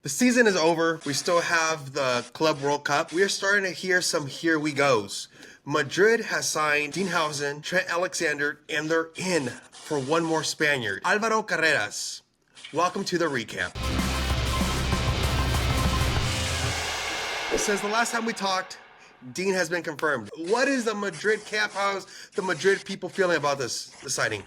The season is over. We still have the Club World Cup. We are starting to hear some here we goes. Madrid has signed Dienhausen, Trent Alexander, and they're in for one more Spaniard, Alvaro Carreras. Welcome to the recap. Since the last time we talked, Dean has been confirmed. What is the Madrid camp? How's the Madrid people feeling about this signing?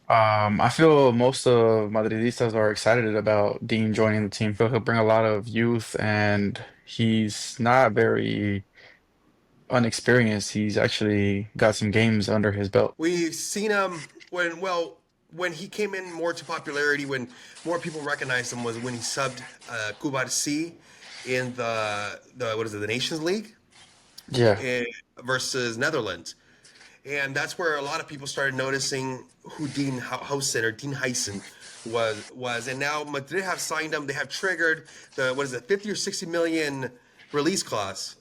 I feel most of Madridistas are excited about Dean joining the team. Feel he'll bring a lot of youth, and he's not very unexperienced. He's actually got some games under his belt. We've seen him when he came in more to popularity, when more people recognized him was when he subbed Cubarsí in the what is it, the Nations League Yeah, in, versus Netherlands, and that's where a lot of people started noticing who Dean Housen or Dean Heisen was, and now Madrid have signed him. They have triggered the what is it, 50 or 60 million release clause.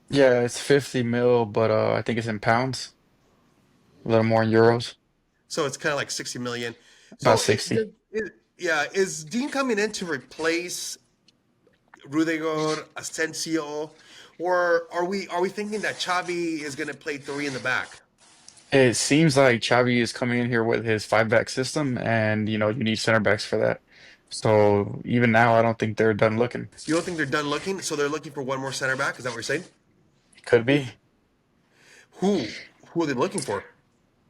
yeah, it's 50 mil, but I think it's in pounds, a little more in euros, So it's kind of like 60 million. about So 60. yeah, is Dean coming in to replace Rudiger, Asensio, or are we thinking that Xavi is going to play three in the back? It seems like Xavi is coming in here with his five-back system, and you need center backs for that. So even now, I don't think they're done looking. You don't think they're done looking? So they're looking for one more center back? Is that what you're saying? Could be. Who are they looking for?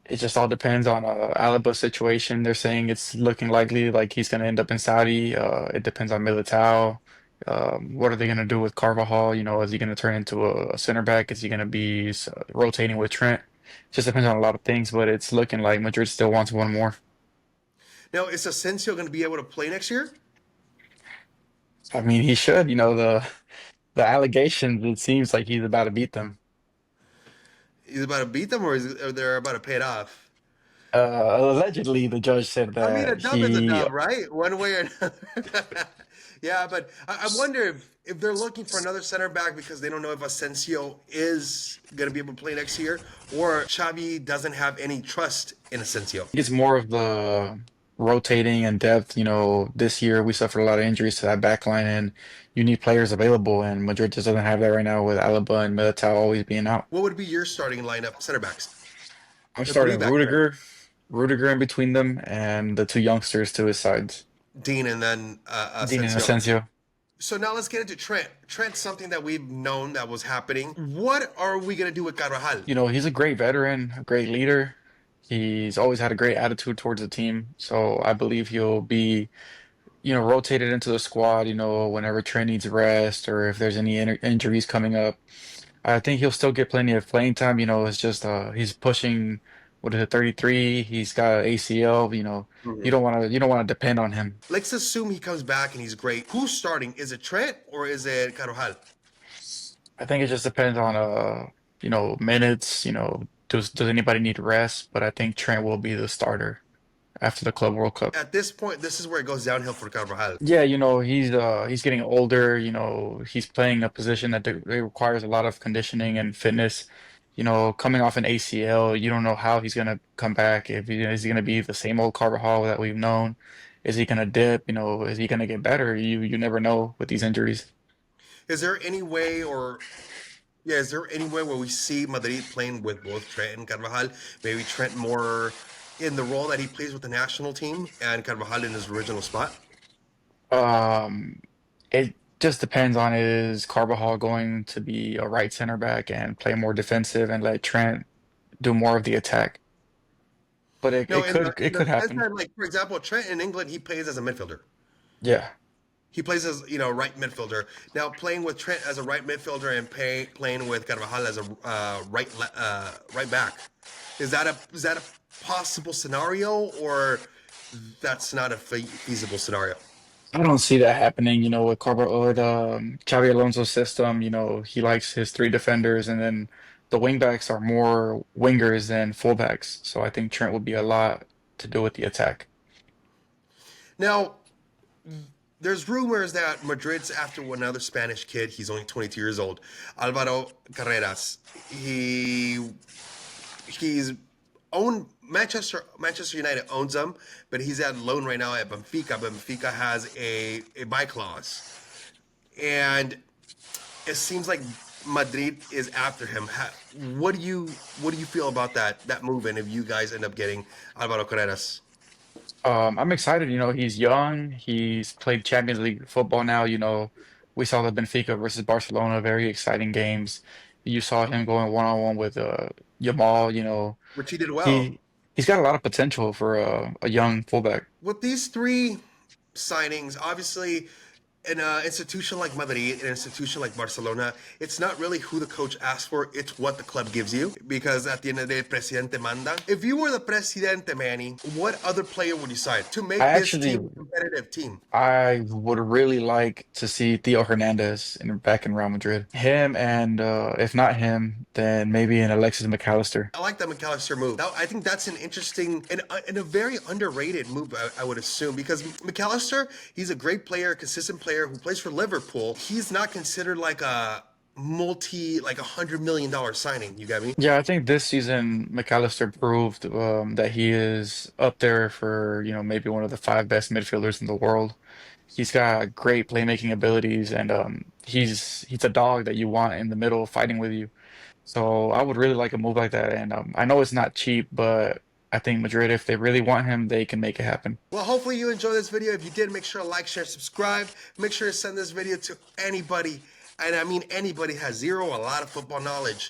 It just all depends on Alaba's situation. They're saying it's looking likely like he's going to end up in Saudi. It depends on Militao. What are they going to do with Carvajal? Is he going to turn into a center back? Is he going to be rotating with Trent? Just depends on a lot of things, but it's looking like Madrid still wants one more. Now, is Asensio going to be able to play next year? I mean, he should. The allegations. It seems like he's about to beat them. He's about to beat them, or they're about to pay it off? Allegedly, the judge said I mean, a that dub is a he dub, right? One way or another. Yeah, but I wonder if they're looking for another center back because they don't know if Asensio is going to be able to play next year, or Xavi doesn't have any trust in Asensio. it's more of the rotating and depth. This year we suffered a lot of injuries to that back line, and you need players available, and Madrid just doesn't have that right now with Alaba and Militao always being out. What would be your starting lineup center backs? I'm The three starting back there, Rudiger in between them, and the two youngsters to his sides, Dean and then Dean and Asensio. Asensio. So now let's get into Trent. Trent's something that we've known that was happening. What are we going to do with Carvajal? He's a great veteran, a great leader. He's always had a great attitude towards the team, so I believe he'll be rotated into the squad, whenever Trent needs rest or if there's any injuries coming up. I think he'll still get plenty of playing time. It's just he's pushing what is it, 33. He's got ACL, you Mhm. don't want to depend on him. Let's assume he comes back and he's great. Who's starting? Is it Trent or is it Carvajal? I think it just depends on minutes, does anybody need rest? But I think Trent will be the starter after the Club World Cup. At this point, this is where it goes downhill for Carvajal. Yeah, he's getting older, he's playing a position that it requires a lot of conditioning and fitness. Coming off an ACL, you don't know how he's gonna come back. If he is he gonna be the same old Carvajal that we've known? Is he gonna dip? Is he gonna get better? You never know with these injuries. Is there any way, or yeah, is there any way where we see Madrid playing with both Trent and Carvajal? Maybe Trent more in the role that he plays with the national team and Carvajal in his original spot? Um, it just depends on is Carvajal going to be a right center back and play more defensive and let Trent do more of the attack. But it, No, it in could the it in the could sense happen. that, like for example, Trent in England, he plays as a midfielder. Yeah. He plays as right midfielder. Now playing with Trent as a right midfielder and playing with Carvajal as a right back, is that a possible scenario, or that's not a feasible scenario? I don't see that happening, with Xavi Alonso's system. He likes his three defenders, and then the wingbacks are more wingers than fullbacks. So I think Trent will be a lot to do with the attack. Now there's rumors that Madrid's after another Spanish kid. He's only 22 years old, Alvaro Carreras. He's own Manchester United owns him, but he's at loan right now at Benfica. Benfica has a buy clause, and it seems like Madrid is after him. What do you feel about that move? And if you guys end up getting Alvaro Carreras, I'm excited. He's young. He's played Champions League football now. We saw the Benfica versus Barcelona, very exciting games. You saw him going one-on-one with Yamal. which he did well He he's got a lot of potential for a young fullback. with these three signings, obviously. In an institution like Madrid, an institution like Barcelona, it's not really who the coach asks for, it's what the club gives you. Because at the end of the day, presidente manda. If you were the presidente, Manny, what other player would you sign to I make this actually team a competitive team? I would really like to see Theo Hernandez back in Real Madrid. Him and if not him, then maybe an Alexis McAllister. I like that McAllister move. I think that's an interesting and a very underrated move, I would assume, because McAllister, he's a great player, a consistent player who plays for Liverpool. He's not considered like a like $100 million signing. You got me? Yeah, I think this season McAllister proved that he is up there for, maybe one of the five best midfielders in the world. He's got great playmaking abilities, and he's a dog that you want in the middle fighting with you. So I would really like a move like that, and I know it's not cheap, but I think Madrid, if they really want him, they can make it happen. Well, hopefully you enjoyed this video. If you did, make sure to like, share, subscribe. Make sure to send this video to anybody. And I mean anybody has a lot of football knowledge.